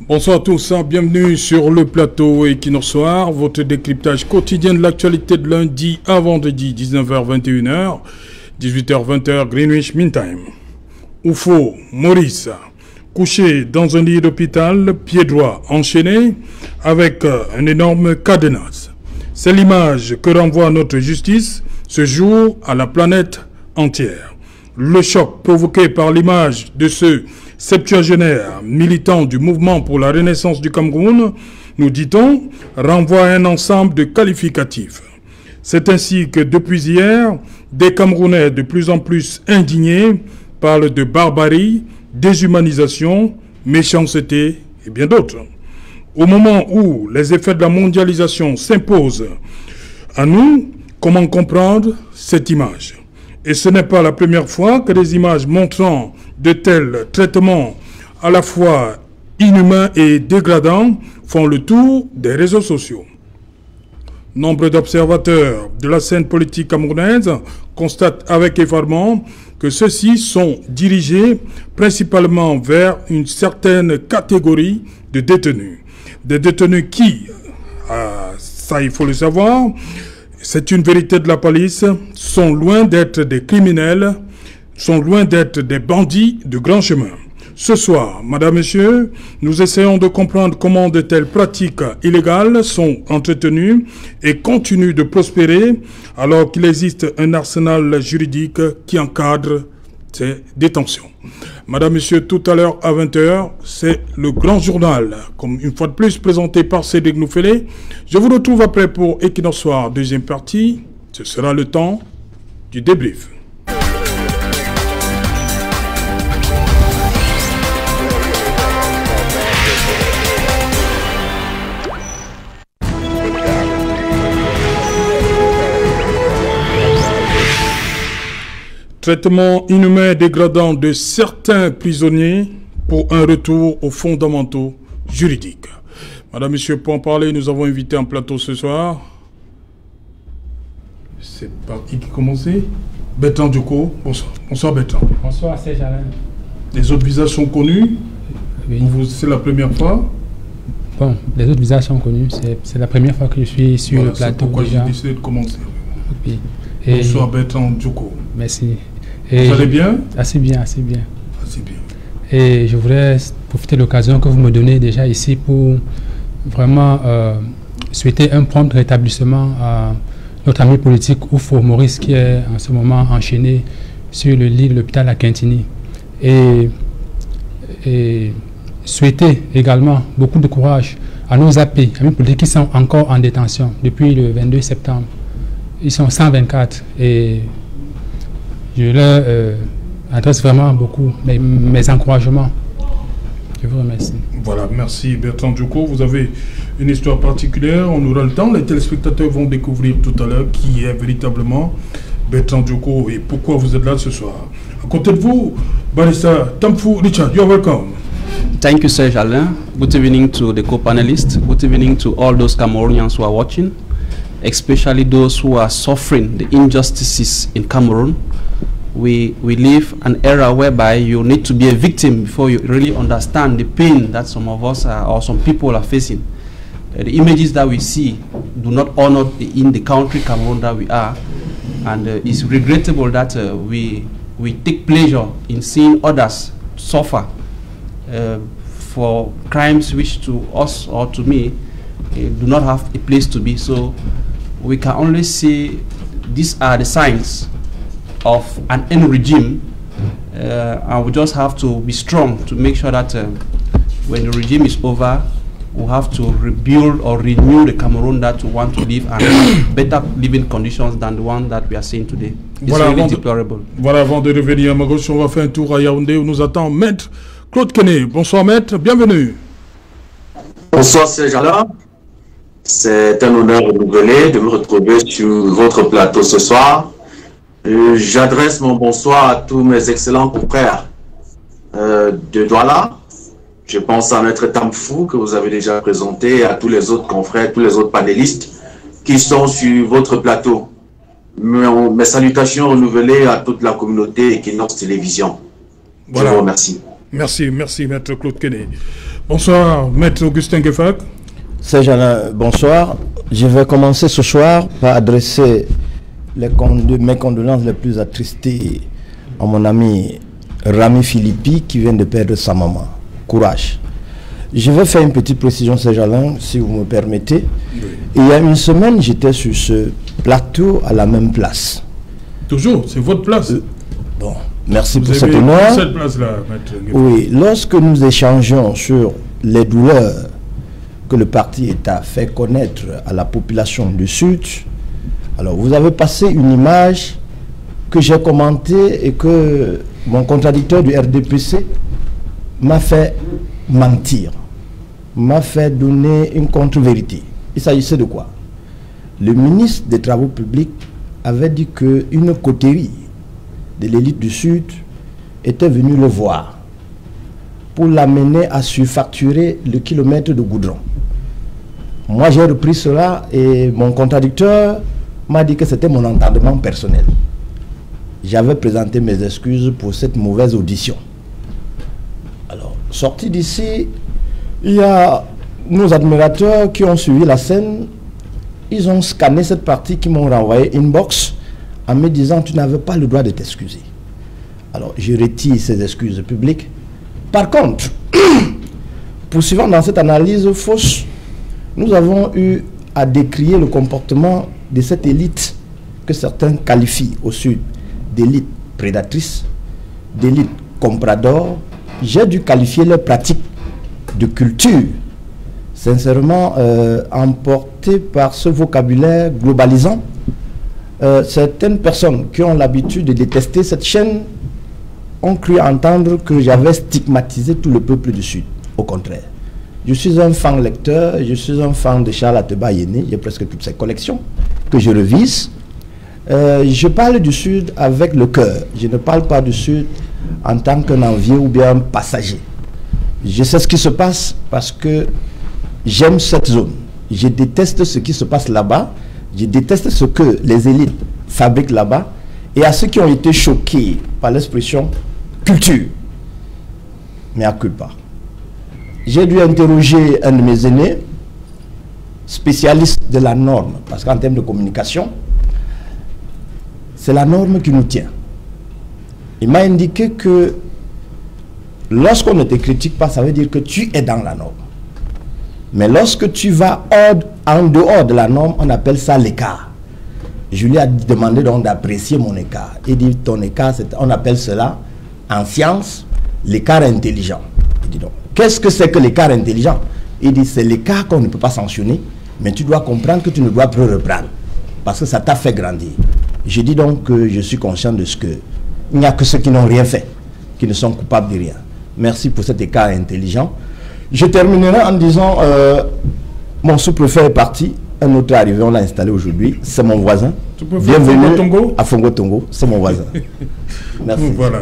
Bonsoir à tous, bienvenue sur le plateau Equinox Soir, votre décryptage quotidien de l'actualité de lundi à vendredi, 19h-21h, 18h-20h, Greenwich Mean Time. Oufo, Maurice, couché dans un lit d'hôpital, pied droit enchaîné, avec un énorme cadenas. C'est l'image que renvoie notre justice ce jour à la planète entière. Le choc provoqué par l'image de ce septuagénaire militant du mouvement pour la renaissance du Cameroun, nous dit-on, renvoie à un ensemble de qualificatifs. C'est ainsi que depuis hier, des Camerounais de plus en plus indignés parlent de barbarie, déshumanisation, méchanceté et bien d'autres. Au moment où les effets de la mondialisation s'imposent à nous, comment comprendre cette image ? Et ce n'est pas la première fois que des images montrant de tels traitements à la fois inhumains et dégradants font le tour des réseaux sociaux. Nombre d'observateurs de la scène politique camerounaise constatent avec effarement que ceux-ci sont dirigés principalement vers une certaine catégorie de détenus. Des détenus qui, ça il faut le savoir, c'est une vérité de la police, sont loin d'être des criminels, sont loin d'être des bandits de grand chemin. Ce soir, madame, messieurs, nous essayons de comprendre comment de telles pratiques illégales sont entretenues et continuent de prospérer alors qu'il existe un arsenal juridique qui encadre ces détentions. Madame, messieurs, tout à l'heure à 20h, c'est le grand journal, comme une fois de plus présenté par Cédric Noufélé. Je vous retrouve après pour Equinox Soir, deuxième partie. Ce sera le temps du débrief. Traitement inhumain et dégradant de certains prisonniers pour un retour aux fondamentaux juridiques. Madame, Monsieur, pour en parler, nous avons invité un plateau ce soir. C'est par qui commence? Bertrand Djoko. Bonsoir. Bonsoir Bertrand. Bonsoir Serge Alain. Les autres visages sont connus. Oui. C'est la première fois. Bon, les autres visages sont connus. C'est la première fois que je suis sur le plateau. Pourquoi j'ai décidé de commencer. Oui. Et bonsoir Bertrand Djoko. Merci. Vous allez bien? Assez bien, assez bien. Assez bien. Et je voudrais profiter de l'occasion que vous me donnez déjà ici pour vraiment souhaiter un prompt rétablissement à notre ami politique Oufo Maurice qui est en ce moment enchaîné sur le lit de l'hôpital à Quintini. Et souhaiter également beaucoup de courage à nos AP, amis politiques qui sont encore en détention depuis le 22 septembre. Ils sont 124 et je leur adresse vraiment beaucoup mes encouragements. Je vous remercie. Voilà, merci Bertrand Djoko. Vous avez une histoire particulière, on aura le temps. Les téléspectateurs vont découvrir tout à l'heure qui est véritablement Bertrand Djoko et pourquoi vous êtes là ce soir. À côté de vous, Barista Tamfou Richard, you are welcome. Thank you, Serge Alain. Good evening to the co-panelists. Good evening to all those Cameroonians who are watching, especially those who are suffering the injustices in Cameroon. We live an era whereby you need to be a victim before you really understand the pain that some of us or some people are facing. The images that we see do not honor in the country Cameroon that we are, and it's regrettable that we take pleasure in seeing others suffer for crimes which to us or to me do not have a place to be. So we can only see these are the signs of an end regime, and we just have to be strong to make sure that when the regime is over, we have to rebuild or renew the Cameroon that we want to live and better living conditions than the one that we are seeing today. It's voilà, really deplorable. Voilà, avant de revenir à ma gauche, on va faire un tour à Yaoundé où nous attend Maître Claude Kené. Bonsoir Maître, bienvenue. Bonsoir Serge Alain. C'est un honneur renouvelé de me retrouver sur votre plateau ce soir. J'adresse mon bonsoir à tous mes excellents confrères de Douala. Je pense à Maître Tamfou que vous avez déjà présenté, à tous les autres confrères, tous les autres panélistes qui sont sur votre plateau. Mes salutations renouvelées à toute la communauté Equinox Télévision. Voilà. Je vous remercie. Merci, merci Maître Claude Kené. Bonsoir, Maître Augustin Gueffak. Serge Alain, bonsoir. Je vais commencer ce soir par adresser mes condoléances les plus attristées à mon ami Rami Philippi qui vient de perdre sa maman. Courage. Je vais faire une petite précision, Serge Alain, si vous me permettez. Oui. Il y a une semaine, j'étais sur ce plateau à la même place. Toujours, c'est votre place. Bon, merci pour cet honneur. Cette place-là, Maître Gueffak. Oui, lorsque nous échangeons sur les douleurs que le parti État fait connaître à la population du Sud, alors vous avez passé une image que j'ai commentée et que mon contradicteur du RDPC m'a fait mentir, m'a fait donner une contre-vérité. Il s'agissait de quoi? Le ministre des Travaux publics avait dit qu'une coterie de l'élite du Sud était venue le voir pour l'amener à surfacturer le kilomètre de goudron. Moi, j'ai repris cela et mon contradicteur m'a dit que c'était mon entendement personnel. J'avais présenté mes excuses pour cette mauvaise audition. Alors, sorti d'ici, il y a nos admirateurs qui ont suivi la scène. Ils ont scanné cette partie, qui m'ont renvoyé inbox en me disant « Tu n'avais pas le droit de t'excuser ». Alors, je retire ces excuses publiques. Par contre, poursuivant dans cette analyse fausse, nous avons eu à décrier le comportement de cette élite que certains qualifient au Sud d'élite prédatrice, d'élite comprador. J'ai dû qualifier leurs pratiques de culture, sincèrement emportées par ce vocabulaire globalisant. Certaines personnes qui ont l'habitude de détester cette chaîne ont cru entendre que j'avais stigmatisé tout le peuple du Sud. Au contraire. Je suis un fan lecteur, je suis un fan de Charles Ateba Yéné, j'ai presque toutes ses collections que je revise. Je parle du Sud avec le cœur, je ne parle pas du Sud en tant qu'un envié ou bien un passager. Je sais ce qui se passe parce que j'aime cette zone. Je déteste ce qui se passe là-bas, je déteste ce que les élites fabriquent là-bas. Et à ceux qui ont été choqués par l'expression culture, mais à culpa. J'ai dû interroger un de mes aînés, spécialiste de la norme, parce qu'en termes de communication, c'est la norme qui nous tient. Il m'a indiqué que lorsqu'on ne te critique pas, ça veut dire que tu es dans la norme. Mais lorsque tu vas en dehors de la norme, on appelle ça l'écart. Je lui ai demandé donc d'apprécier mon écart. Il dit, ton écart, on appelle cela en science l'écart intelligent. Il dit donc, qu'est-ce que c'est que l'écart intelligent? Il dit, c'est l'écart qu'on ne peut pas sanctionner, mais tu dois comprendre que tu ne dois plus reprendre, parce que ça t'a fait grandir. Je dis donc que je suis conscient de ce que il n'y a que ceux qui n'ont rien fait, qui ne sont coupables de rien. Merci pour cet écart intelligent. Je terminerai en disant, mon sous-préfet est parti, un autre est arrivé, on l'a installé aujourd'hui, c'est mon voisin. Bienvenue à Fongo Tongo, c'est mon voisin. Merci. Voilà.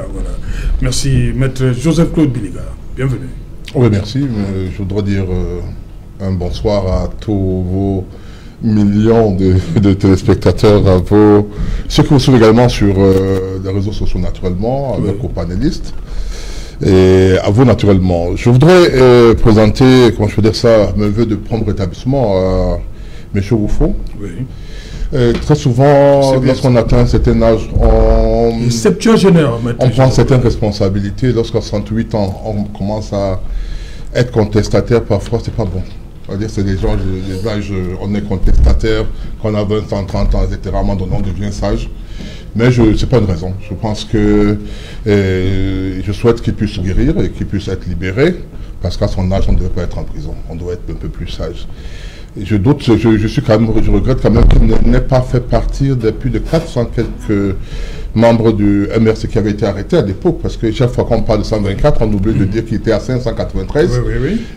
Merci, Maître Joseph-Claude Biliga. Bienvenue. Oui, merci. Je voudrais dire un bonsoir à tous vos millions de téléspectateurs, à ceux qui vous suivent également sur les réseaux sociaux naturellement, avec vos panélistes, et à vous naturellement. Je voudrais présenter, comment je peux dire ça, mes voeux de prompt rétablissement à M. Rouffaut. Oui. Très souvent, lorsqu'on atteint un certain âge, on prend certaines responsabilités. Lorsqu'à 68 ans, on commence à être contestataire, parfois c'est pas bon. C'est-à-dire c'est des gens, on est contestataire, quand on a 20 ans, 30 ans, etc. À un moment donné, on devient sage. Mais ce n'est pas une raison. Je pense que je souhaite qu'il puisse guérir et qu'il puisse être libéré, parce qu'à son âge, on ne devait pas être en prison. On doit être un peu plus sage. Je regrette quand même qu'il n'ait pas fait partir des plus de 400 quelques membres du MRC qui avaient été arrêtés à l'époque, parce que chaque fois qu'on parle de 124, on oublie de dire qu'il était à 593,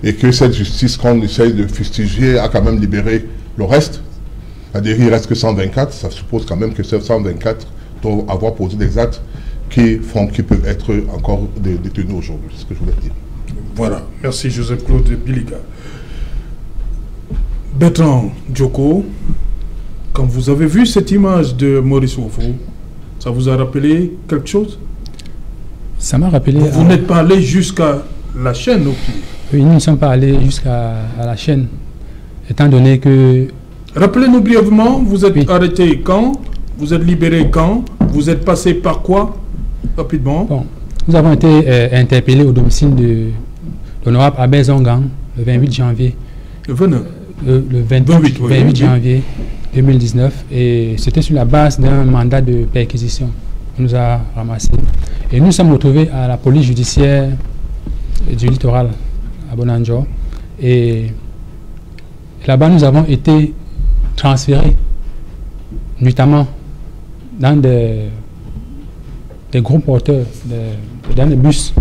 et que cette justice qu'on essaye de fustiger a quand même libéré le reste. C'est-à-dire qu'il ne reste que 124, ça suppose quand même que ces 124 doivent avoir posé des actes qui peuvent être encore détenus aujourd'hui, c'est ce que je voulais dire. Voilà, merci Joseph-Claude Biliga. Bertrand Djoko, quand vous avez vu cette image de Maurice Rouffaut, ça vous a rappelé quelque chose? Ça m'a rappelé... Vous n'êtes pas allé jusqu'à la chaîne au pied. Oui, nous ne sommes pas allés jusqu'à la chaîne, étant donné que... Rappelez-nous brièvement, vous êtes Oui. arrêté quand? Vous êtes libéré quand? Vous êtes passé par quoi? Rapidement. Bon, nous avons été interpellés au domicile de l'honorable Abel Zongang le 28 janvier. Le 29. Le 28 oui. janvier 2019, et c'était sur la base d'un mandat de perquisition qu'on nous a ramassé. Et nous sommes retrouvés à la police judiciaire du littoral à Bonanjo, et là-bas nous avons été transférés notamment dans des groupes porteurs, dans des bus,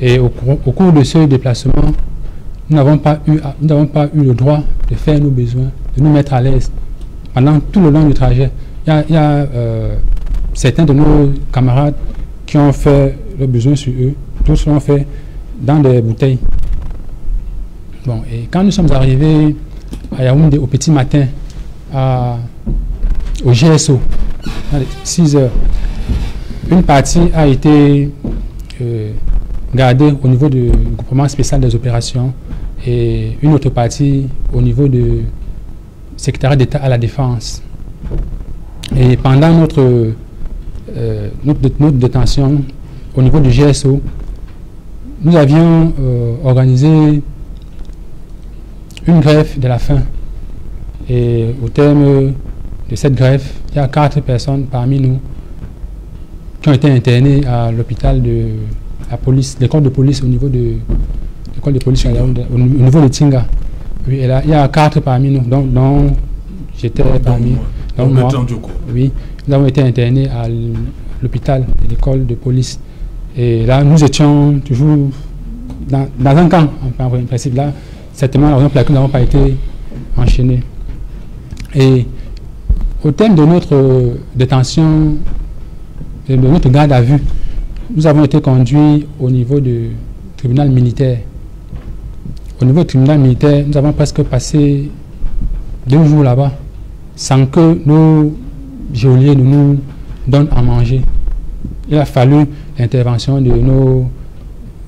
et au cours de ce déplacement, nous n'avons pas eu le droit de faire nos besoins, de nous mettre à l'aise pendant tout le long du trajet. Il y a certains de nos camarades qui ont fait leurs besoins sur eux, tous l'ont fait dans des bouteilles. Bon, et quand nous sommes arrivés à Yaoundé au petit matin, au GSO, à 6 heures, une partie a été gardée au niveau du groupement spécial des opérations et une autre partie au niveau du secrétariat d'État à la Défense. Et pendant notre détention au niveau du GSO, nous avions organisé une grève de la faim. Et au terme de cette grève, il y a 4 personnes parmi nous qui ont été internées à l'hôpital de la police, l'école de police au niveau de l'école de police au niveau de Tinga. Oui, et là, il y a 4 parmi nous, dont j'étais parmi. Donc moi, oui, nous avons été internés à l'hôpital de l'école de police. Et là, nous étions toujours dans un camp, en principe. Là, certainement la raison pour laquelle nous n'avons pas été enchaînés. Et au terme de notre détention, de notre garde à vue, nous avons été conduits au niveau du tribunal militaire. Au niveau du tribunal militaire, nous avons presque passé 2 jours là-bas sans que nos geôliers nous donnent à manger. Il a fallu l'intervention de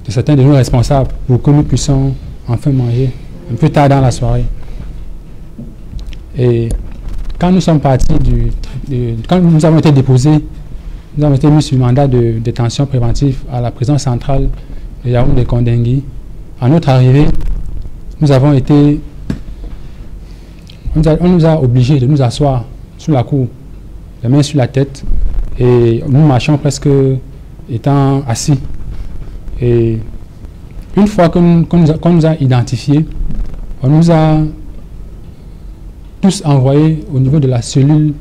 certains de nos responsables pour que nous puissions enfin manger un peu tard dans la soirée. Et quand nous sommes partis, quand nous avons été déposés, nous avons été mis sur mandat de détention préventive à la prison centrale de Yaoundé-Kondengui. À notre arrivée, on nous a obligés de nous asseoir sur la cour, les mains sur la tête, et nous marchions presque étant assis. Et une fois qu'on nous a identifiés, on nous a tous envoyés au niveau de la cellule,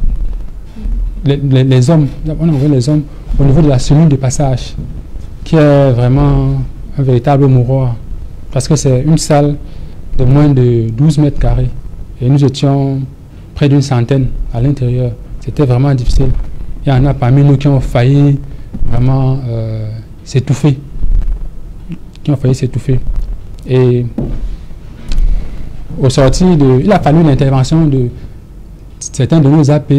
les hommes, on a envoyé les hommes au niveau de la cellule de passage, qui est vraiment un véritable mouroir, parce que c'est une salle de moins de 12 mètres carrés, et nous étions près d'une centaine à l'intérieur. C'était vraiment difficile. Il y en a parmi nous qui ont failli vraiment s'étouffer, Et au sortir il a fallu l'intervention de certains de nos AP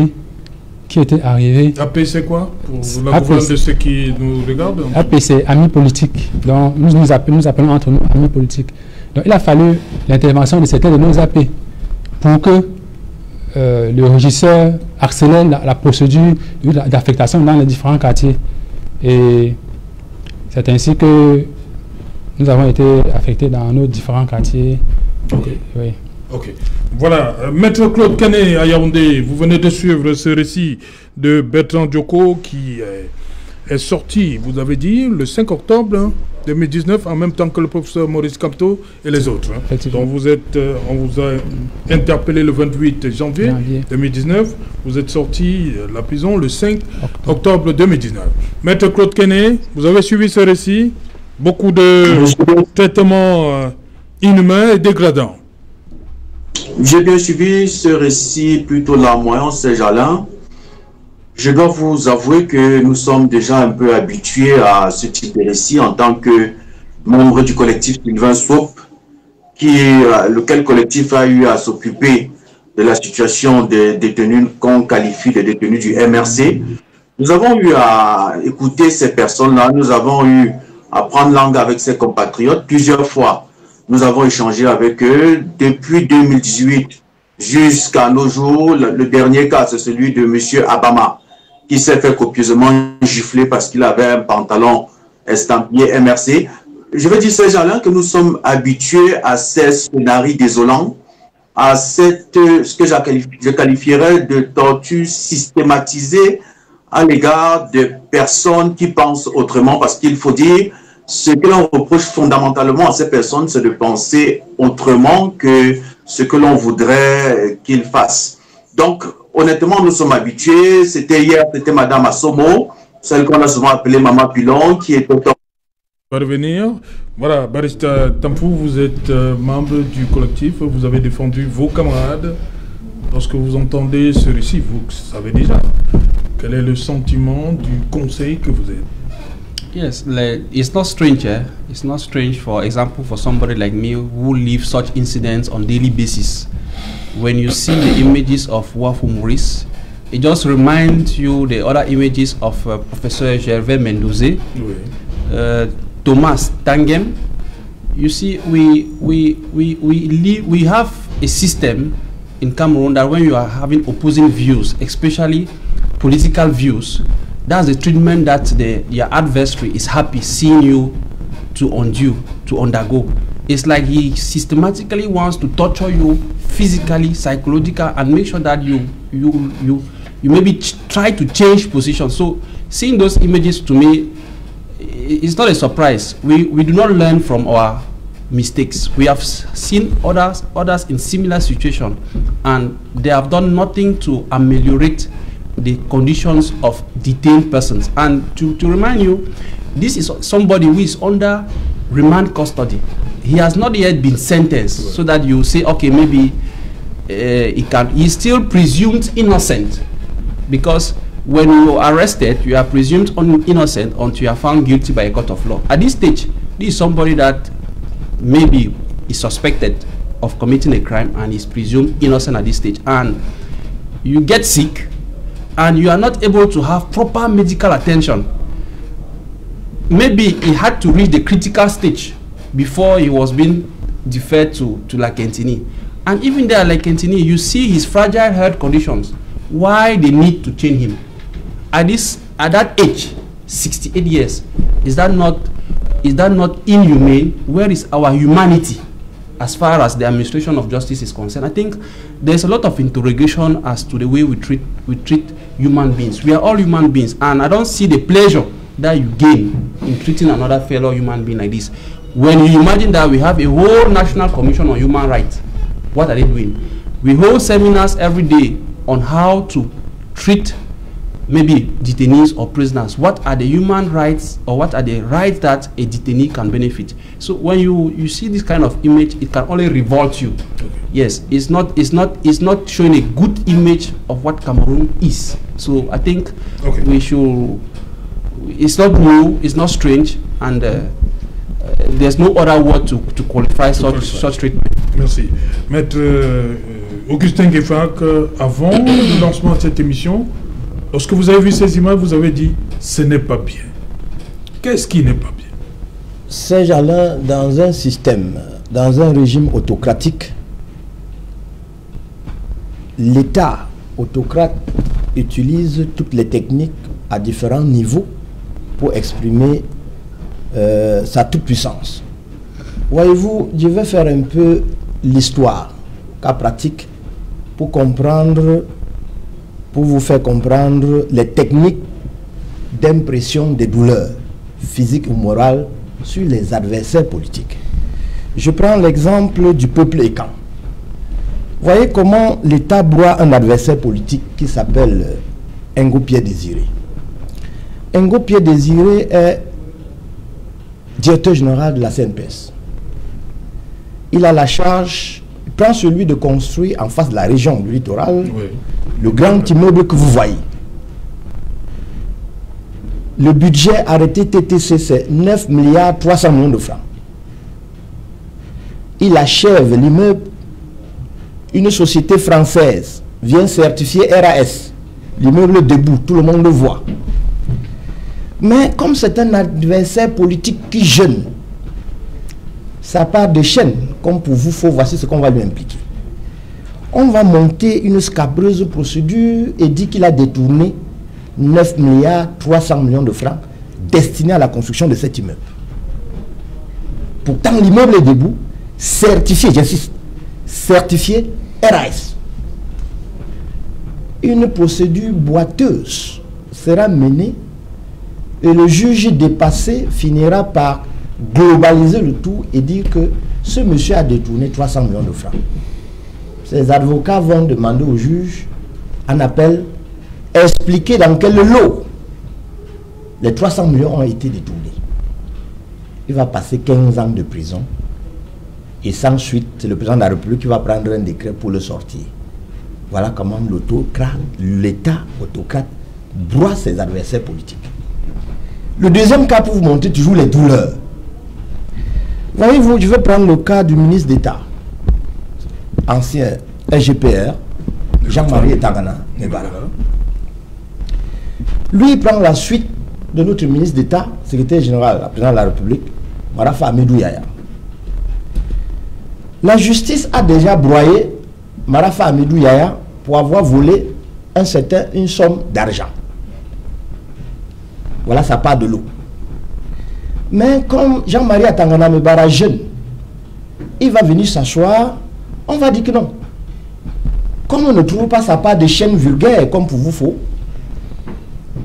qui étaient arrivés. AP, c'est quoi? Pour la gouverne de ceux qui nous regardent? AP, c'est amis politiques. Donc, nous appelons entre nous amis politiques. Donc, il a fallu l'intervention de certains de nos AP pour que le régisseur accélère la procédure d'affectation dans les différents quartiers. Et c'est ainsi que nous avons été affectés dans nos différents quartiers. Ok. Oui. Ok. Voilà. Maître Claude Canet à Yaoundé, vous venez de suivre ce récit de Bertrand Dioko qui est sorti, vous avez dit, le 5 octobre 2019, en même temps que le professeur Maurice Kamto et les autres. Donc on vous a interpellé le 28 janvier 2019. Vous êtes sorti de la prison le 5 octobre 2019. Maître Claude Canet, vous avez suivi ce récit. Beaucoup de traitements inhumains et dégradants. J'ai bien suivi ce récit plutôt larmoyant, Serge-Alain. Je dois vous avouer que nous sommes déjà un peu habitués à ce type de récit en tant que membre du collectif Sylvain Swop, lequel collectif a eu à s'occuper de la situation des détenus qu'on qualifie de détenus du MRC. Nous avons eu à écouter ces personnes-là, nous avons eu à prendre langue avec ses compatriotes plusieurs fois. Nous avons échangé avec eux depuis 2018 jusqu'à nos jours. Le dernier cas, c'est celui de M. Abama, qui s'est fait copieusement gifler parce qu'il avait un pantalon estampillé MRC. Je veux dire, ces gens-là, que nous sommes habitués à ces scénarios désolants, à ce que je qualifierais de torture systématisée à l'égard de personnes qui pensent autrement, parce qu'il faut dire, ce que l'on reproche fondamentalement à ces personnes, c'est de penser autrement que ce que l'on voudrait qu'ils fassent. Donc, honnêtement, nous sommes habitués. C'était hier, c'était Madame Assomo, celle qu'on a souvent appelée Maman Pilon, qui est autant. Va revenir. Voilà, Barista Tampou, vous êtes membre du collectif, vous avez défendu vos camarades. Lorsque vous entendez ce récit, vous savez déjà quel est le sentiment du conseil que vous êtes. Yes, it's not strange. It's not strange, for example, for somebody like me who live such incidents on daily basis. When you see the images of Wafu Maurice, it just reminds you the other images of Professor Gervais Mendoze, Thomas Tangem. You see, we have a system in Cameroon that when you are having opposing views, especially political views, that's the treatment that your adversary is happy seeing you to undergo. It's like he systematically wants to torture you physically, psychologically, and make sure that you maybe try to change position. So seeing those images, to me, it's not a surprise. We do not learn from our mistakes. We have seen others in similar situation, and they have done nothing to ameliorate the conditions of detained persons. And to remind you, this is somebody who is under remand custody. He has not yet been sentenced, so that you say, okay, maybe he's still presumed innocent, because when you are arrested, you are presumed innocent until you are found guilty by a court of law. At this stage, this is somebody that maybe is suspected of committing a crime and is presumed innocent at this stage, and you get sick and you are not able to have proper medical attention. Maybe he had to reach the critical stage before he was being deferred to Lakentini. And even there at Lakentini, you see his fragile health conditions, why they need to change him. At that age, 68 years, is that not inhumane? Where is our humanity as far as the administration of justice is concerned? I think there's a lot of interrogation as to the way we treat human beings. We are all human beings, and I don't see the pleasure that you gain in treating another fellow human being like this. When you imagine that we have a whole National Commission on Human Rights, what are they doing? We hold seminars every day on how to treat maybe detainees or prisoners. What are the human rights, or what are the rights that a detainee can benefit? So when you see this kind of image, it can only revolt you. Okay. Yes, it's not showing a good image of what Cameroon is. So I think we should. It's not new, it's not strange, and there's no other word to qualify such treatment. Merci. Maître Augustin Gueffak, avant le lancement de cette émission, lorsque vous avez vu ces images, vous avez dit ce n'est pas bien. Qu'est-ce qui n'est pas bien? Ces gens-là, dans un système, dans un régime autocratique, l'État autocrate utilise toutes les techniques à différents niveaux pour exprimer sa toute-puissance. Voyez-vous, je vais faire un peu l'histoire, cas pratique, pour vous faire comprendre les techniques d'impression des douleurs physiques ou morales sur les adversaires politiques. Je prends l'exemple du peuple Ekan. Voyez comment l'État broie un adversaire politique qui s'appelle Ngo Pierre Désiré. Ngo Pierre Désiré est directeur général de la CNPS. Il a la charge, il prend celui de construire en face de la région du littoral, le grand immeuble que vous voyez. Le budget arrêté TTC, c'est 9 milliards 300 millions de francs. Il achève l'immeuble. Une société française vient certifier RAS. L'immeuble est debout, tout le monde le voit. Mais comme c'est un adversaire politique qui jeûne, sa part de chaîne, comme pour vous, voici ce qu'on va lui impliquer. On va monter une scabreuse procédure et dit qu'il a détourné 9 milliards 300 millions de francs destinés à la construction de cet immeuble. Pourtant, l'immeuble est debout, certifié, j'insiste, certifié RAS. Une procédure boiteuse sera menée et le juge dépassé finira par globaliser le tout et dire que ce monsieur a détourné 300 millions de francs. Ces avocats vont demander au juge un appel, expliquer dans quel lot les 300 millions ont été détournés. Il va passer 15 ans de prison et sans suite, c'est le président de la République qui va prendre un décret pour le sortir. Voilà comment l'État autocrate broie ses adversaires politiques. Le deuxième cas pour vous montrer toujours les douleurs. Voyez-vous, je vais prendre le cas du ministre d'État, ancien SGPR, Jean-Marie Tangana Nebara. Lui, il prend la suite de notre ministre d'État, secrétaire général, la présidente de la République, Marafa Amidou Yaya. La justice a déjà broyé Marafa Amidou Yaya pour avoir volé une somme d'argent. Voilà sa part de l'eau. Mais comme Jean-Marie Tangana Nebara jeune, il va venir s'asseoir, on va dire que non. Comme on ne trouve pas sa part de chaîne vulgaire, comme pour vous faut,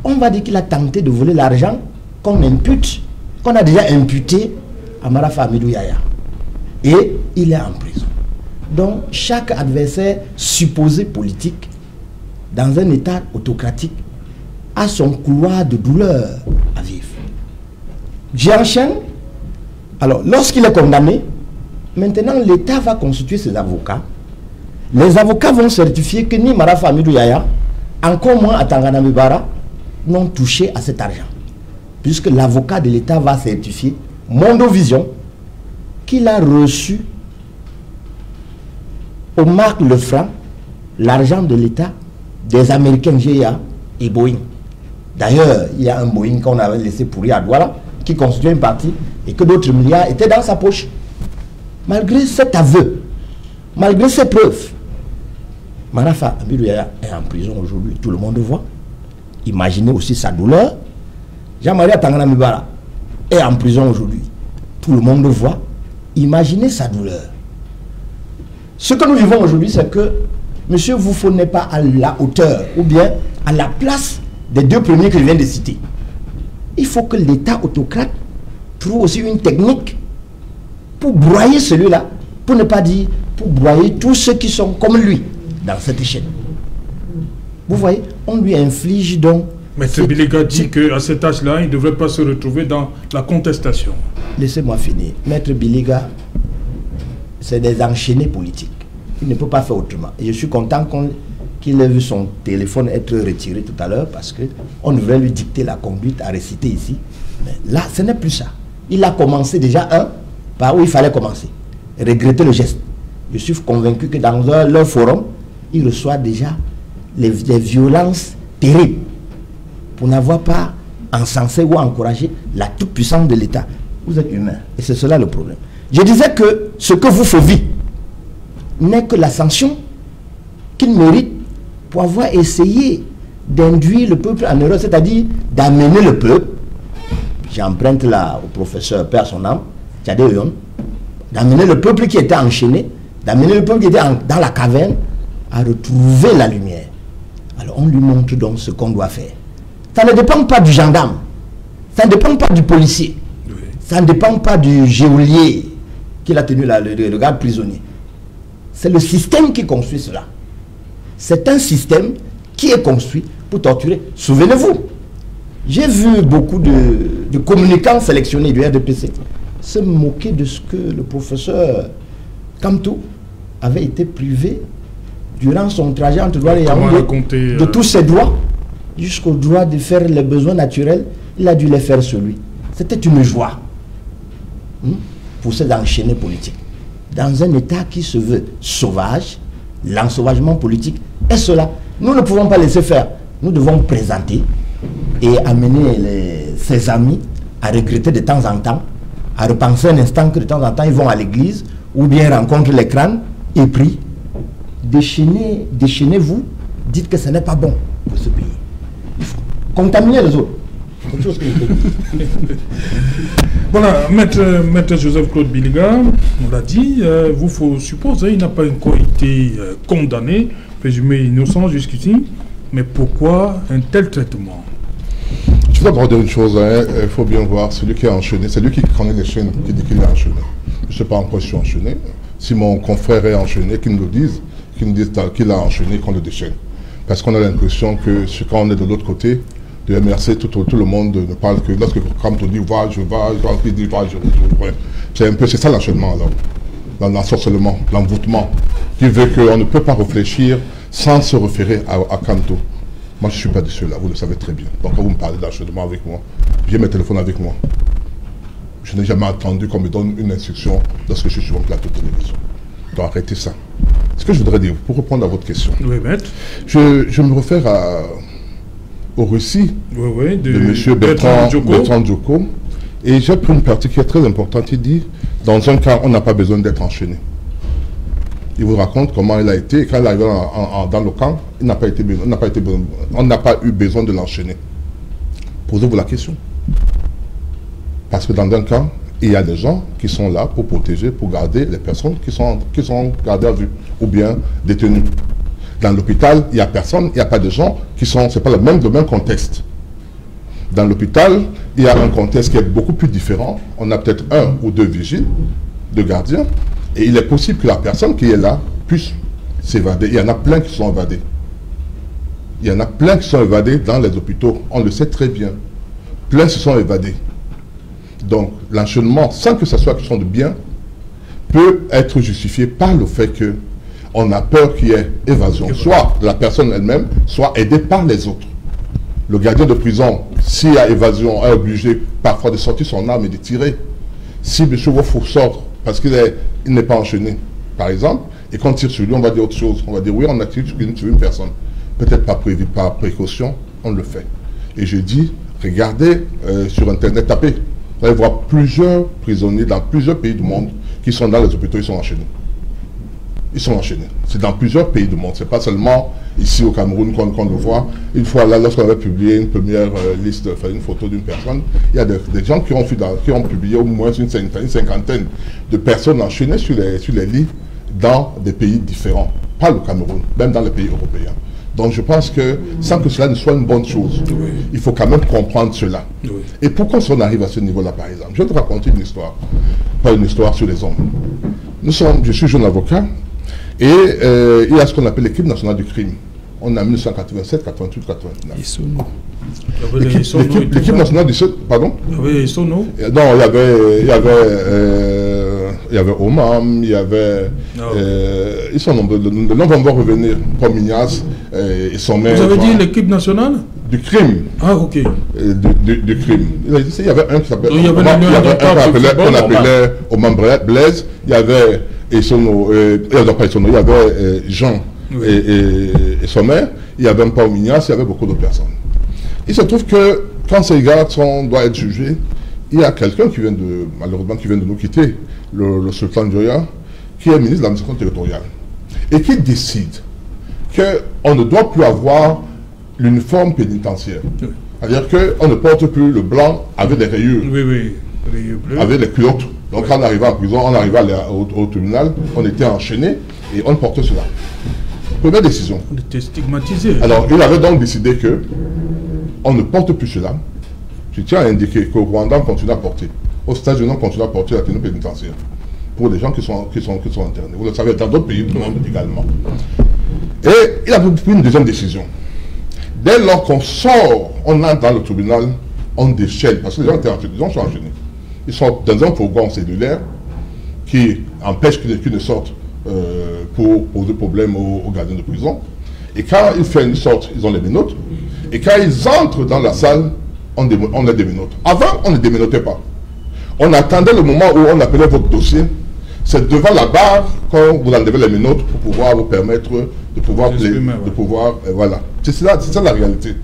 on va dire qu'il a tenté de voler l'argent qu'on impute, qu'on a déjà imputé à Marafa Amidou Yaya. Et il est en prison. Donc, chaque adversaire supposé politique, dans un État autocratique, a son couloir de douleur à vivre. J'enchaîne. Alors, lorsqu'il est condamné, maintenant l'État va constituer ses avocats. Les avocats vont certifier que ni Marafa Amidou Yaya, encore moins à Tangana Nebara, n'ont touché à cet argent. Puisque l'avocat de l'État va certifier, Mondovision, qu'il a reçu au marque le franc l'argent de l'État des Américains GIA et Boeing. D'ailleurs, il y a un Boeing qu'on avait laissé pourrir à Douala qui constituait une partie et que d'autres milliards étaient dans sa poche. Malgré cet aveu, malgré ces preuves, Marafa Amidou Yaya est en prison aujourd'hui, tout le monde le voit. Imaginez aussi sa douleur. Jean-Marie Tangana Nebara est en prison aujourd'hui, tout le monde le voit. Imaginez sa douleur. Ce que nous vivons aujourd'hui, c'est que M. Voufo n'est pas à la hauteur ou bien à la place des deux premiers que je viens de citer. Il faut que l'État autocrate trouve aussi une technique pour broyer celui-là, pour ne pas dire, pour broyer tous ceux qui sont comme lui dans cette chaîne. Vous voyez, on lui inflige donc... Maître Biliga dit qu'à cet âge-là, il ne devrait pas se retrouver dans la contestation. Laissez-moi finir. Maître Biliga, c'est des enchaînés politiques. Il ne peut pas faire autrement. Et je suis content qu'il ait vu son téléphone être retiré tout à l'heure parce qu'on devrait lui dicter la conduite à réciter ici. Mais là, ce n'est plus ça. Il a commencé déjà par où il fallait commencer. Regretter le geste. Je suis convaincu que dans leur forum, il reçoit déjà les violences terribles pour n'avoir pas encensé ou encouragé la toute-puissance de l'État. Vous êtes humain. Et c'est cela le problème. Je disais que ce que vous faut vivre n'est que la sanction qu'il mérite pour avoir essayé d'induire le peuple en erreur, c'est-à-dire d'amener le peuple, j'emprunte là au professeur Père son âme, d'amener le peuple qui était enchaîné, d'amener le peuple qui était dans la caverne à retrouver la lumière. Alors on lui montre donc ce qu'on doit faire. Ça ne dépend pas du gendarme, ça ne dépend pas du policier, ça ne dépend pas du geôlier qu'il a tenu là, le garde prisonnier. C'est le système qui construit cela. C'est un système qui est construit pour torturer. Souvenez-vous, j'ai vu beaucoup de communicants sélectionnés du RDPC se moquer de ce que le professeur Kamtou avait été privé durant son trajet entre Douala et Yaoundé de tous ses droits, jusqu'au droit de faire les besoins naturels. Il a dû les faire sur lui. C'était une joie pour ces enchaînés politiques. Dans un État qui se veut sauvage, l'ensauvagement politique est cela. Nous ne pouvons pas laisser faire. Nous devons présenter et amener ses amis à regretter de temps en temps, à repenser un instant que de temps en temps, ils vont à l'église, ou bien rencontrent les crânes et prient. Déchaînez-vous, dites que ce n'est pas bon pour ce pays. Il faut contaminer les autres. Voilà, maître Joseph-Claude Biliga, on l'a dit, vous suppose, il n'a pas encore été condamné, présumé innocent jusqu'ici, mais pourquoi un tel traitement? Je dois dire une chose, il faut bien voir, celui qui est enchaîné, c'est lui qui connaît les chaînes, qui dit qu'il est enchaîné. Je ne sais pas en quoi je suis enchaîné. Si mon confrère est enchaîné, qu'il nous le dise, qu'il a enchaîné, qu'on le déchaîne. Parce qu'on a l'impression que quand on est de l'autre côté, de MRC, tout le monde ne parle que lorsque Kamto dit va, je dit va, c'est ça l'enchaînement alors. L'ensorcellement, l'envoûtement, qui veut qu'on ne peut pas réfléchir sans se référer à Kamto. Moi je ne suis pas de ceux-là, vous le savez très bien. Donc quand vous me parlez d'enchaînement avec moi, j'ai mes téléphones avec moi. Je n'ai jamais attendu qu'on me donne une instruction lorsque je suis sur un plateau de télévision. Donc arrêtez ça. Ce que je voudrais dire, pour répondre à votre question, oui, maître. Je me réfère au récit de M. Bertrand Djoko. Et j'ai pris une partie qui est très importante. Il dit, dans un cas, on n'a pas besoin d'être enchaîné. Il vous raconte comment il a été, et quand il est arrivé dans le camp, on n'a pas eu besoin de l'enchaîner. Posez-vous la question. Parce que dans un camp, il y a des gens qui sont là pour protéger, pour garder les personnes qui sont gardées à vue ou bien détenues. Dans l'hôpital, il n'y a personne, il n'y a pas de gens qui sont, c'est pas le même contexte. Dans l'hôpital, il y a un contexte qui est beaucoup plus différent. On a peut-être 1 ou 2 vigiles, 2 gardiens, et il est possible que la personne qui est là puisse s'évader. Il y en a plein qui sont évadés. Il y en a plein qui sont évadés dans les hôpitaux. On le sait très bien. Plein se sont évadés. Donc, l'enchaînement, sans que ce soit question de bien, peut être justifié par le fait que on a peur qu'il y ait évasion, soit de la personne elle-même, soit aidée par les autres. Le gardien de prison, s'il y a évasion, est obligé parfois de sortir son arme et de tirer. Si M. Woff sort parce qu'il n'est pas enchaîné, par exemple, et qu'on tire sur lui, on va dire autre chose. On va dire oui, on a tiré sur une personne. Peut-être pas prévu, par précaution, on le fait. Et je dis, regardez sur Internet, tapez. Vous allez voir plusieurs prisonniers dans plusieurs pays du monde qui sont dans les hôpitaux, ils sont enchaînés. Ils sont enchaînés. C'est dans plusieurs pays du monde. Ce n'est pas seulement ici au Cameroun qu'on le voit. Une fois là, lorsqu'on avait publié une première liste, enfin une photo d'une personne, il y a des gens qui ont publié au moins une cinquantaine de personnes enchaînées sur les lits dans des pays différents. Pas le Cameroun, même dans les pays européens. Donc je pense que sans que cela ne soit une bonne chose, il faut quand même comprendre cela. Et pourquoi on arrive à ce niveau-là, par exemple? Je vais te raconter une histoire. Pas une histoire sur les hommes. Je suis jeune avocat. Et il y a ce qu'on appelle l'équipe nationale du crime. On a 1987, 88, 89. L'équipe nationale du... Pardon? Il y avait Sono? Non, il y avait Omam, il y avait... ils sont nombreux. Le nom va revenir. Paul Mignas, et Sommet. Vous avez dit l'équipe nationale? Du crime. Ah, ok. Du crime. Il y avait un qui s'appelait... Il y avait qu'on appelait Omam Blaise. Il y avait... il y avait Jean et Sommer, il y avait un Paul Mignas, il y avait beaucoup de personnes. Il se trouve que quand ces gars doivent être jugés, il y a quelqu'un qui vient malheureusement qui vient de nous quitter, le sultan Joya, qui est ministre de l'administration territoriale, et qui décide qu'on ne doit plus avoir l'uniforme pénitentiaire. C'est-à-dire qu'on ne porte plus le blanc avec des rayures, avec les culottes. Donc quand on arrivait en prison, on arrivait au tribunal, on était enchaîné et on portait cela. Première décision. On était stigmatisé. Alors il avait donc décidé que on ne porte plus cela. Je tiens à indiquer qu'au Rwanda, on continue à porter. Aux États-Unis, on continue à porter la tenue pénitentiaire pour les gens qui sont internés. Vous le savez, dans d'autres pays du monde également. Et il a pris une deuxième décision. Dès lors qu'on sort, on entre dans le tribunal, on déchaîne, parce que les gens étaient enchaînés, les gens sont enchaînés. Ils sont dans un fourgon cellulaire qui empêche qu'ils ne sortent pour poser problème aux gardiens de prison. Et quand ils sortent, ils ont les menottes. Et quand ils entrent dans la salle, on les démenote. Avant, on ne démenotait pas. On attendait le moment où on appelait votre dossier. C'est devant la barre quand vous enlevez les menottes pour pouvoir vous permettre de pouvoir... voilà. C'est ça la réalité.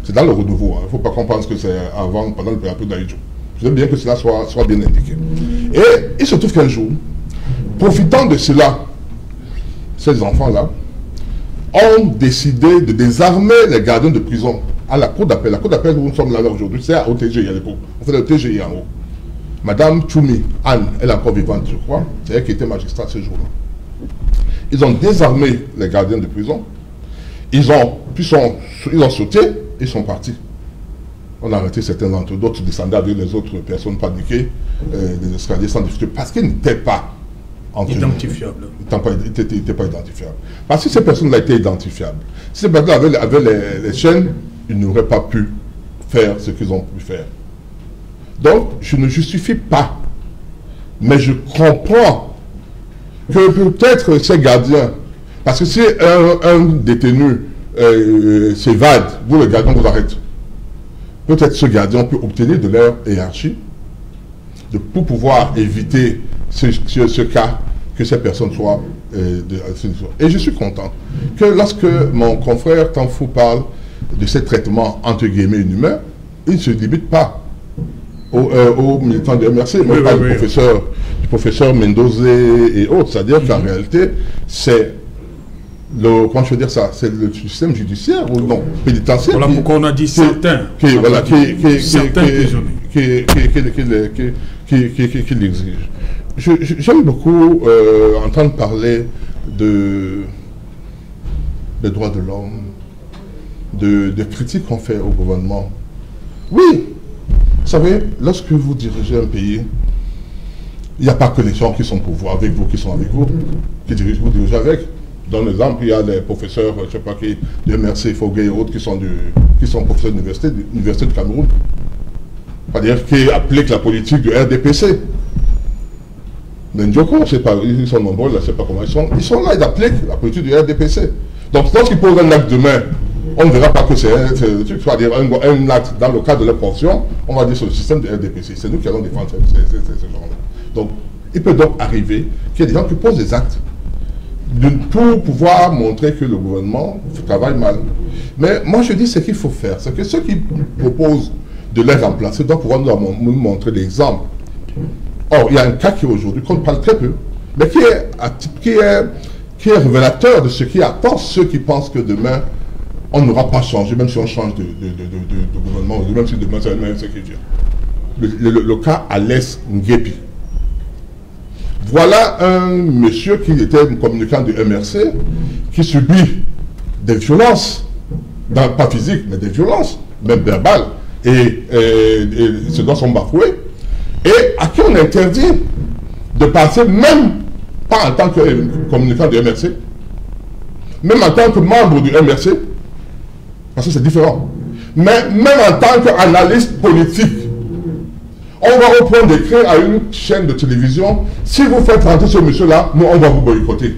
C'est dans le renouveau. Il ne faut pas qu'on pense que c'est avant, pendant le période d'Aïdjo. Je veux bien que cela soit bien indiqué. Et il se trouve qu'un jour, profitant de cela, ces enfants-là ont décidé de désarmer les gardiens de prison à la cour d'appel. La cour d'appel où nous sommes là aujourd'hui, c'est au TGI à l'époque. On fait le TGI en haut. Madame Tchoumi, Anne, elle est encore vivante, je crois. C'est elle qui était magistrate ce jour-là. Ils ont désarmé les gardiens de prison. Ils ont sauté, ils sont partis. On a arrêté certains d'entre eux, d'autres descendaient avec les autres personnes paniquées des escaliers sans difficulté parce qu'ils n'étaient pas identifiables. Ils n'étaient pas identifiables. Parce que ces personnes-là étaient identifiables. Si ces personnes avaient les chaînes, ils n'auraient pas pu faire ce qu'ils ont pu faire. Donc, je ne justifie pas, mais je comprends que peut-être ces gardiens, parce que si un détenu s'évade, vous le gardien vous arrête. Peut-être ce gardien peut obtenir de leur hiérarchie pour pouvoir éviter ce cas que ces personnes soient... et je suis content que lorsque mon confrère Tanfou parle de ces traitements entre guillemets inhumains, il ne se limite pas aux militants de MRC, mais pas du professeur Mendoza et autres. C'est-à-dire qu'en réalité, c'est le, comment je veux dire ça, c'est le système judiciaire ou non pénitentiaire. Voilà pourquoi on a dit certains. Qui l'exige. J'aime beaucoup entendre parler des droits de l'homme, de critiques qu'on fait au gouvernement. Oui, vous savez, lorsque vous dirigez un pays, il n'y a pas que les gens qui sont pour vous, avec vous, qui sont avec vous, vous dirigez avec. Dans l'exemple, il y a des professeurs, je ne sais pas qui, de MRC, Foguet et autres, qui sont professeurs d'université du Cameroun. C'est-à-dire qui appliquent la politique du RDPC. Mais Ndjoko, je ne sais pas, ils sont nombreux, là, je ne sais pas comment ils sont là, ils appliquent la politique du RDPC. Donc, lorsqu'ils posent un acte demain, on ne verra pas que c'est un acte dans le cadre de leur fonction, on va dire sur le système du RDPC. C'est nous qui allons défendre ces gens-là. Donc, il peut donc arriver qu'il y ait des gens qui posent des actes pour pouvoir montrer que le gouvernement travaille mal. Mais moi, je dis ce qu'il faut faire, c'est que ceux qui proposent de les remplacer doivent pouvoir nous montrer des exemples. Or, il y a un cas qui aujourd'hui, qu'on parle très peu, mais qui est révélateur de ce qui attend ceux qui pensent que demain, on n'aura pas changé, même si on change de gouvernement, même si demain c'est le même sécurité. Le cas Alès Nguepi. Voilà un monsieur qui était un communicant du MRC, qui subit des violences, pas physiques, mais des violences, même verbales, et ce dont sont bafoués, et à qui on interdit de passer, même pas en tant que communicant du MRC, même en tant que membre du MRC, parce que c'est différent, mais même en tant qu'analyste politique. On va reprendre d'écrire à une chaîne de télévision, si vous faites rentrer ce monsieur-là, nous on va vous boycotter.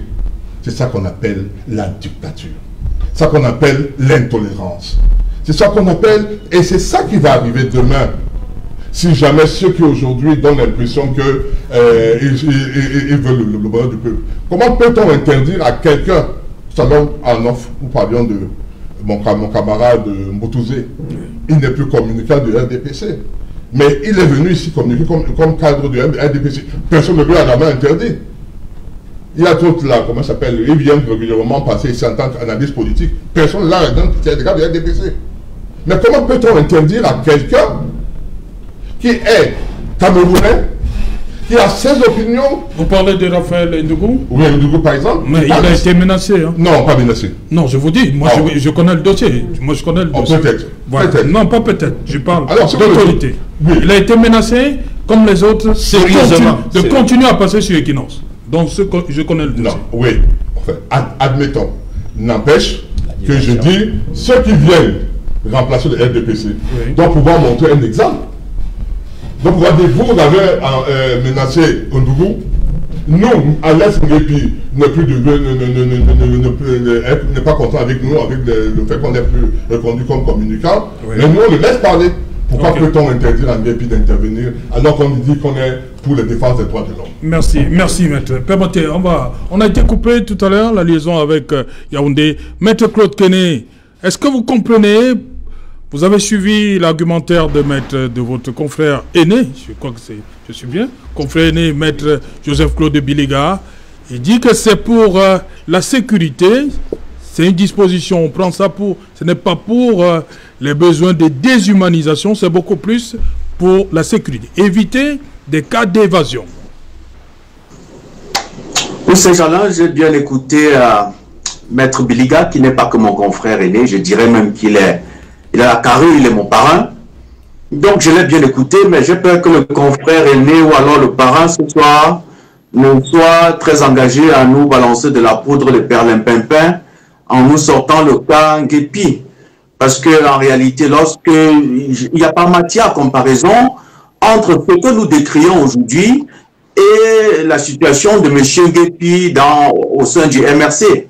C'est ça qu'on appelle la dictature. C'est ça qu'on appelle l'intolérance. C'est ça qu'on appelle, et c'est ça qui va arriver demain. Si jamais ceux qui aujourd'hui donnent l'impression qu'ils veulent le bonheur du peuple. Comment peut-on interdire à quelqu'un, tout à l'heure en off, nous parlions de mon camarade Mbotouzé, il n'est plus communicant du RDPC. Mais il est venu ici communiquer comme cadre du RDPC. Personne ne lui a jamais interdit. Il y a d'autres là, comment ça s'appelle, ils viennent régulièrement passer ici en tant qu'analyste politique. Personne là, qui est le gars du RDPC. Mais comment peut-on interdire à quelqu'un qui est camerounais, qui a ses opinions... Vous parlez de Raphaël Ndougou? Oui, Ndougou par exemple. Mais il a été menacé. Hein. Non, pas menacé. Non, je vous dis, moi je connais le dossier. Moi je connais le dossier. Peut-être. Voilà. Non, pas peut-être. Je parle d'autorité. Oui. Il a été menacé, comme les autres, sérieusement, de continuer à passer sur Equinox. Donc je connais le dossier. Non, oui. Enfin, admettons. N'empêche que je dis, ceux qui viennent remplacer le RDPC doivent pouvoir montrer un exemple. Donc, vous avez menacé Ndougou. Nous, Alès Nguepi n'est pas content avec nous, avec le fait qu'on est plus reconduit comme communicant. Oui. Mais nous, on le laisse parler. Pourquoi peut-on interdire à Nguepi d'intervenir alors qu'on dit qu'on est pour la défense des droits de l'homme? Merci, maître. Permettez, on a été coupé tout à l'heure, la liaison avec Yaoundé. Maître Claude Kené, est-ce que vous comprenez Vous avez suivi l'argumentaire de votre confrère aîné, je crois que je suis bien, confrère aîné, maître Joseph-Claude Biliga. Il dit que c'est pour la sécurité, c'est une disposition, on prend ça pour, ce n'est pas pour les besoins de déshumanisation, c'est beaucoup plus pour la sécurité. Éviter des cas d'évasion. Pour ces gens-là, j'ai bien écouté maître Biliga, qui n'est pas que mon confrère aîné, je dirais même qu'il est... Il a la carrure, il est mon parrain. Donc, je l'ai bien écouté, mais j'ai peur que le confrère aîné ou alors le parrain ce soir ne soit très engagé à nous balancer de la poudre de perlimpinpin en nous sortant le cas Nguépi. Parce qu'en réalité, il n'y a pas matière à comparaison entre ce que nous décrions aujourd'hui et la situation de M. Nguépi au sein du MRC.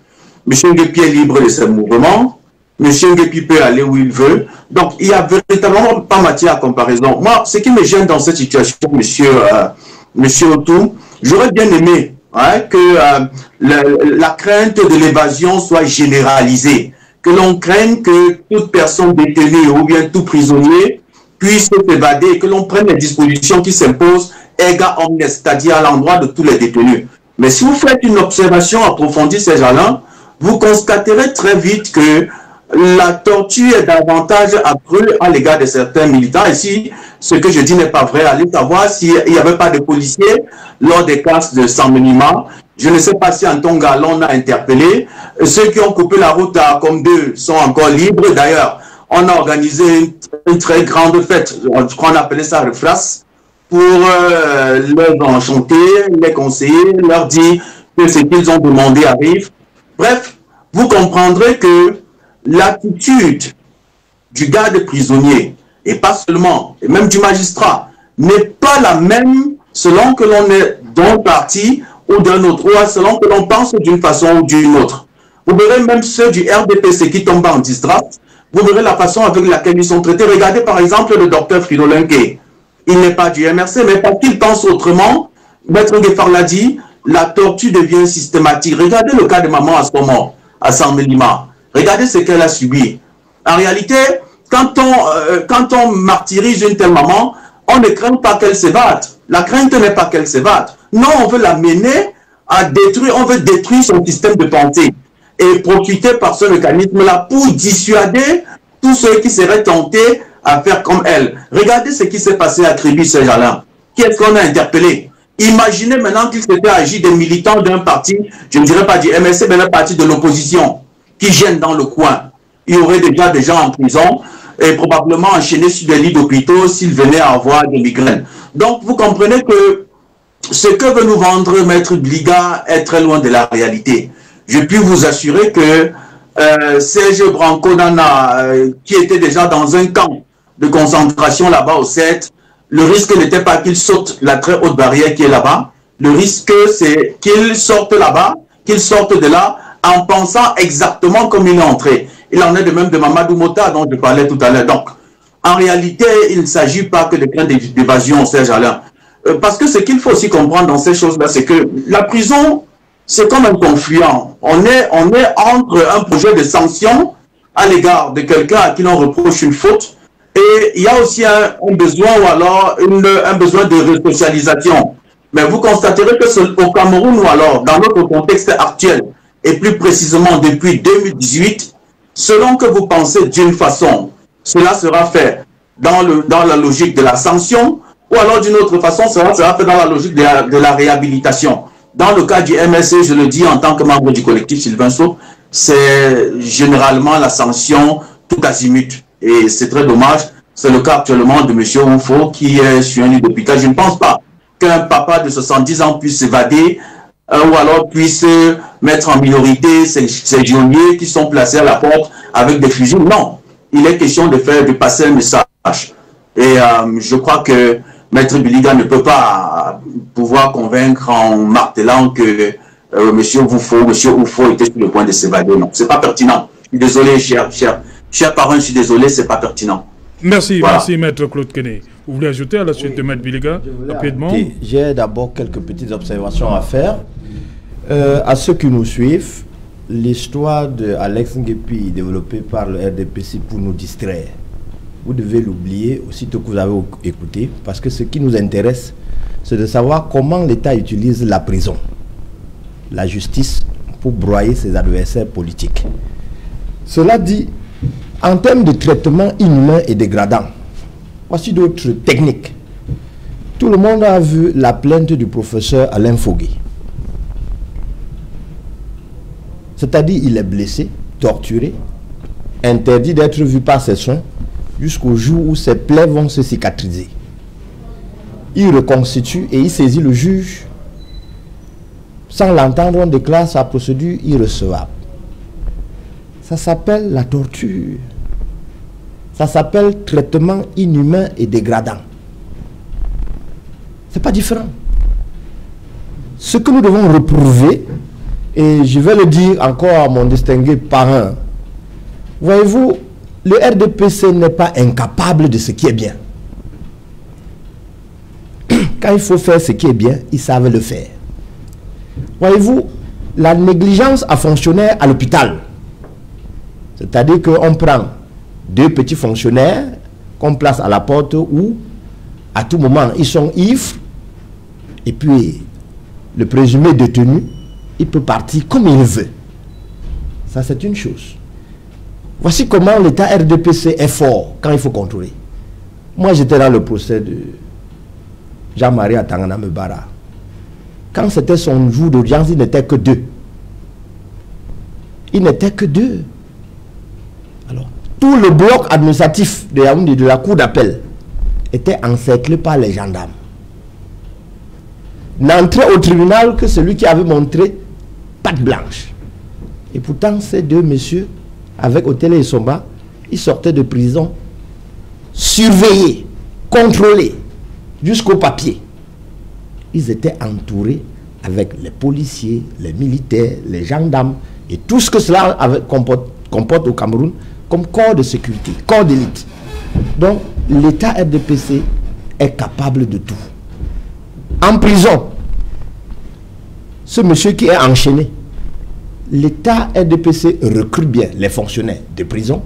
M. Nguépi est libre de ses mouvements. M. Nguépi peut aller où il veut. Donc, il n'y a véritablement pas matière à comparaison. Moi, ce qui me gêne dans cette situation, monsieur Otou, j'aurais bien aimé que la crainte de l'évasion soit généralisée. Que l'on craigne que toute personne détenue ou bien tout prisonnier puisse s'évader et que l'on prenne les dispositions qui s'imposent ega omnes, c'est-à-dire à l'endroit de tous les détenus. Mais si vous faites une observation approfondie, ces gens-là, vous constaterez très vite que la torture est davantage accrue à l'égard de certains militants. Et si ce que je dis n'est pas vrai, allez savoir s'il n'y avait pas de policiers lors des cas de Saint-Menima. Je ne sais pas si Anton Galon a interpellé. Ceux qui ont coupé la route à Combe sont encore libres. D'ailleurs, on a organisé une très grande fête, je crois qu'on appelait ça Refras, pour leur enchanter, les conseiller, leur dire que ce qu'ils ont demandé arrive. Bref, vous comprendrez que l'attitude du garde prisonnier, et pas seulement, et même du magistrat, n'est pas la même selon que l'on est d'un parti ou d'un autre, ou selon que l'on pense d'une façon ou d'une autre. Vous verrez même ceux du RDPC qui tombent en distract, vous verrez la façon avec laquelle ils sont traités. Regardez par exemple le docteur Fridolin-Gay. Il n'est pas du MRC, mais parce qu'il pense autrement, Maître Gueffard l'a dit, la torture devient systématique. Regardez le cas de maman à ce moment, à Saint-Mélima. Regardez ce qu'elle a subi. En réalité, quand on martyrise une telle maman, on ne craint pas qu'elle s'évade. La crainte n'est pas qu'elle s'évade. Non, on veut la mener à détruire, on veut détruire son système de pensée et profiter par ce mécanisme-là pour dissuader tous ceux qui seraient tentés à faire comme elle. Regardez ce qui s'est passé à Kribi-Saint-Jalin. Qui est-ce qu'on a interpellé? Imaginez maintenant qu'il s'était agi des militants d'un parti, je ne dirais pas du MSC, mais d'un parti de l'opposition, qui gênent dans le coin. Il y aurait déjà des gens en prison et probablement enchaînés sur des lits d'hôpitaux s'ils venaient à avoir des migraines. Donc, vous comprenez que ce que veut nous vendre Maître Biliga est très loin de la réalité. Je puis vous assurer que Serge Branco Nana, qui était déjà dans un camp de concentration là-bas au 7, le risque n'était pas qu'il saute la très haute barrière qui est là-bas. Le risque, c'est qu'il sorte là-bas, qu'il sorte de là, en pensant exactement comme il est entré. Il en est de même de Mamadou Mota dont je parlais tout à l'heure. Donc, en réalité, il ne s'agit pas que de crainte d'évasion, Serge Alain. Parce que ce qu'il faut aussi comprendre dans ces choses-là, c'est que la prison, c'est comme un confluent. On est entre un projet de sanction à l'égard de quelqu'un à qui l'on reproche une faute, et il y a aussi un besoin ou alors un besoin de resocialisation. Mais vous constaterez que au Cameroun ou alors dans notre contexte actuel, et plus précisément depuis 2018, selon que vous pensez d'une façon, cela sera fait dans la logique de la sanction, ou alors d'une autre façon, cela sera fait dans la logique de la réhabilitation. Dans le cas du MSC, je le dis en tant que membre du collectif Sylvain Saut, c'est généralement la sanction tout azimut. Et c'est très dommage. C'est le cas actuellement de M. Oufo qui est sur un lit d'hôpital. Je ne pense pas qu'un papa de 70 ans puisse s'évader ou alors puisse mettre en minorité ces geôliers qui sont placés à la porte avec des fusils. Non, il est question de passer un message. Et je crois que Maître Biliga ne peut pas pouvoir convaincre en martelant que M. Oufo était sur le point de s'évader. Non, c'est pas pertinent. Je suis désolé, cher parrain, je suis désolé, c'est pas pertinent. Merci, voilà. Merci Maître Claude Kené. Vous voulez ajouter à la suite de Maître Biliga rapidement? J'ai d'abord quelques petites observations à faire. À ceux qui nous suivent, l'histoire d'Alex Nguépi développée par le RDPC pour nous distraire vous devez l'oublier aussitôt que vous avez écouté, parce que ce qui nous intéresse, c'est de savoir comment l'État utilise la prison, la justice, pour broyer ses adversaires politiques. Cela dit, en termes de traitement inhumain et dégradant, voici d'autres techniques. Tout le monde a vu la plainte du professeur Alain Fogué. C'est-à-dire, il est blessé, torturé, interdit d'être vu par ses soins, jusqu'au jour où ses plaies vont se cicatriser. Il reconstitue et il saisit le juge. Sans l'entendre, on déclare sa procédure irrecevable. Ça s'appelle la torture. Ça s'appelle traitement inhumain et dégradant. C'est pas différent. Ce que nous devons reprouver, et je vais le dire encore à mon distingué parrain, voyez-vous, le RDPC n'est pas incapable de ce qui est bien. Quand il faut faire ce qui est bien, ils savent le faire. Voyez-vous, la négligence à fonctionnaire à l'hôpital, c'est-à-dire qu'on prend 2 petits fonctionnaires qu'on place à la porte où, à tout moment, ils sont ivres, et puis le présumé détenu, il peut partir comme il veut. Ça, c'est une chose. Voici comment l'État RDPC est fort quand il faut contrôler. Moi, j'étais dans le procès de Jean-Marie Atangana Mebara. Quand c'était son jour d'audience, il n'était que 2. Il n'était que 2. Alors, tout le bloc administratif de Yaoundé, de la cour d'appel, était encerclé par les gendarmes. N'entrait au tribunal que celui qui avait montré patte blanche. Et pourtant, ces 2 messieurs, avec Otele et Somba, ils sortaient de prison surveillés, contrôlés, jusqu'au papier. Ils étaient entourés avec les policiers, les militaires, les gendarmes et tout ce que cela comporte au Cameroun comme corps de sécurité, corps d'élite. Donc, l'État RDPC est capable de tout. En prison, ce monsieur qui est enchaîné, l'État RDPC recrute bien les fonctionnaires de prison,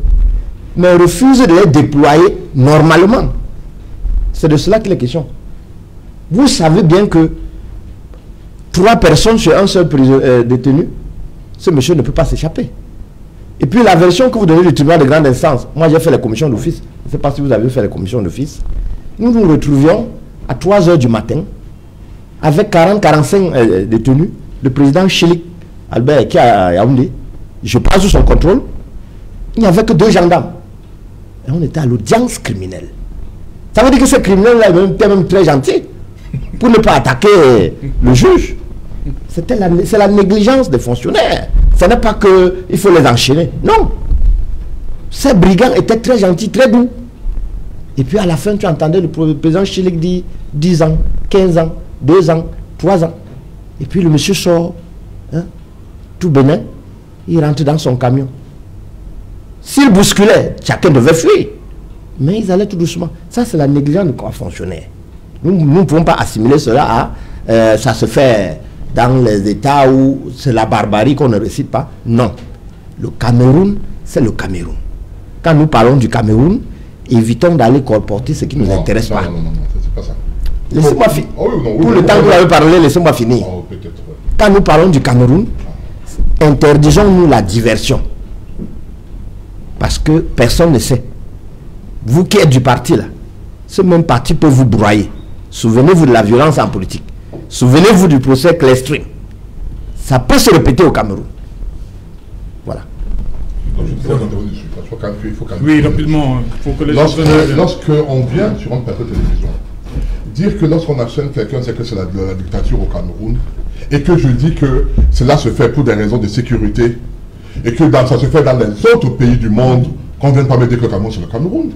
mais refuse de les déployer normalement. C'est de cela qu'il est question. Vous savez bien que 3 personnes sur un seul détenu, ce monsieur ne peut pas s'échapper. Et puis la version que vous donnez du tribunal de grande instance, moi j'ai fait les commissions d'office, je ne sais pas si vous avez fait les commissions d'office, nous nous retrouvions à 3 h du matin avec 40-45 détenus, le président Chélik Albert qui est à Yaoundé, je passe sous son contrôle, il n'y avait que 2 gendarmes. Et on était à l'audience criminelle. Ça veut dire que ce criminel-là était même très gentil pour ne pas attaquer le juge. C'est la négligence des fonctionnaires. Ce n'est pas qu'il faut les enchaîner. Non. Ces brigands étaient très gentils, très doux. Et puis à la fin, tu entendais le président Chilik dire 10 ans, 15 ans, 2 ans, 3 ans. Et puis le monsieur sort, hein, tout bénin, il rentre dans son camion. S'il bousculait, chacun devait fuir. Mais ils allaient tout doucement. Ça, c'est la négligence du corps fonctionnaire. Nous ne pouvons pas assimiler cela à ça se fait dans les États où c'est la barbarie qu'on ne récite pas. Non. Le Cameroun, c'est le Cameroun. Quand nous parlons du Cameroun, évitons d'aller colporter ce qui ne nous intéresse pas. Non, c'est pas ça. Laissez-moi finir. Pour le temps que vous avez parlé, laissez-moi finir. Quand nous parlons du Cameroun, interdisons-nous la diversion. Parce que personne ne sait. Vous qui êtes du parti là, ce même parti peut vous broyer. Souvenez-vous de la violence en politique. Souvenez-vous du procès Clestring. Ça peut se répéter au Cameroun. Voilà. Oui, rapidement. Il faut que les lorsqu'on vient sur un plateau de télévision, dire que lorsqu'on actionne quelqu'un, c'est que c'est la dictature au Cameroun, et que je dis que cela se fait pour des raisons de sécurité, et que ça se fait dans les autres pays du monde, qu'on ne vienne pas me dire que le Cameroun, c'est le Cameroun.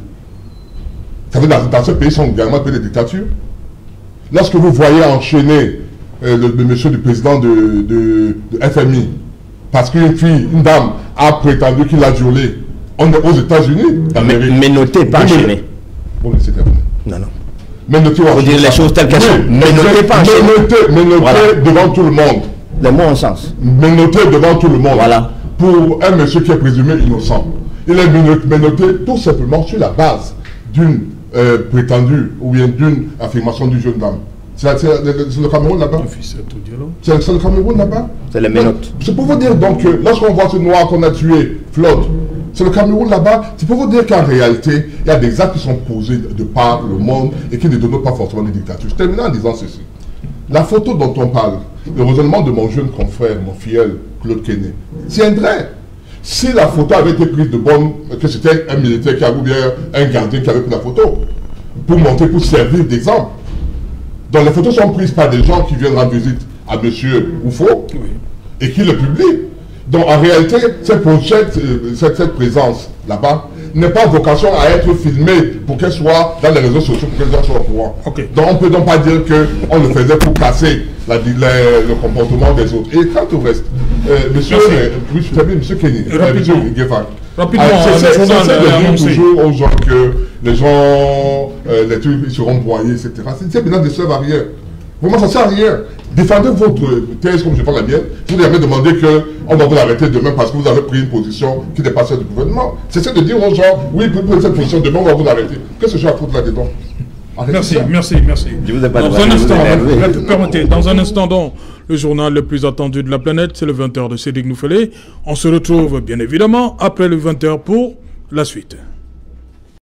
Ça veut dire dans ce pays, sont également des dictatures. Lorsque vous voyez enchaîner le monsieur du président de FMI, parce qu'une fille, une dame, a prétendu qu'il a violé, on est aux États-Unis. Mais notez pas enchaîné. Bon, c'est terminé. Non. Mais notez, faut dire les choses telles qu'elles sont. Mais notez pas enchaîné. Mais notez voilà. Devant tout le monde. Les mots ont sens. Mais notez devant tout le monde. Voilà. Pour un monsieur qui est présumé innocent. Il est menotté tout simplement sur la base d'une prétendue ou bien d'une affirmation du jeune dame. C'est le Cameroun là-bas. C'est le Cameroun là-bas. C'est les menottes. C'est pour vous dire donc que lorsqu'on voit ce noir qu'on a tué flotte, c'est le Cameroun là-bas. C'est pour vous dire qu'en réalité, il y a des actes qui sont posés de par le monde et qui ne donnent pas forcément des dictatures. Je termine en disant ceci. La photo dont on parle, le raisonnement de mon jeune confrère, mon filleul, Claude Kenney, tiendrait. Si la photo avait été prise de bonne, que c'était un militaire qui avait, ou bien un gardien qui avait pris la photo, pour montrer, pour servir d'exemple. Donc les photos sont prises par des gens qui viennent rendre visite à M. Oufo et qui le publient. Donc en réalité, cette présence là-bas n'est pas vocation à être filmée pour qu'elle soit dans les réseaux sociaux, pour que les gens soient au courant. Donc on ne peut donc pas dire qu'on le faisait pour casser le comportement des autres. Et quant au reste, monsieur Kenny, monsieur Guéfak, rapidement, c'est de dire toujours aux gens que les gens, les trucs, ils seront broyés, etc. C'est maintenant ne servent à rien. Vraiment, ça ne sert à rien. Défendez votre thèse comme je fais la mienne. Si vous avez demandé qu'on doit vous l'arrêter demain parce que vous avez pris une position qui n'est pas celle du gouvernement. C'est de dire aux gens, oui, vous prenez cette position, demain on va vous l'arrêter. Qu'est-ce que je raconte là-dedans? Merci. Je vous ai pas dans un instant, donc, le journal le plus attendu de la planète, c'est le 20h de Cédric Nouffelé. On se retrouve bien évidemment après le 20h pour la suite.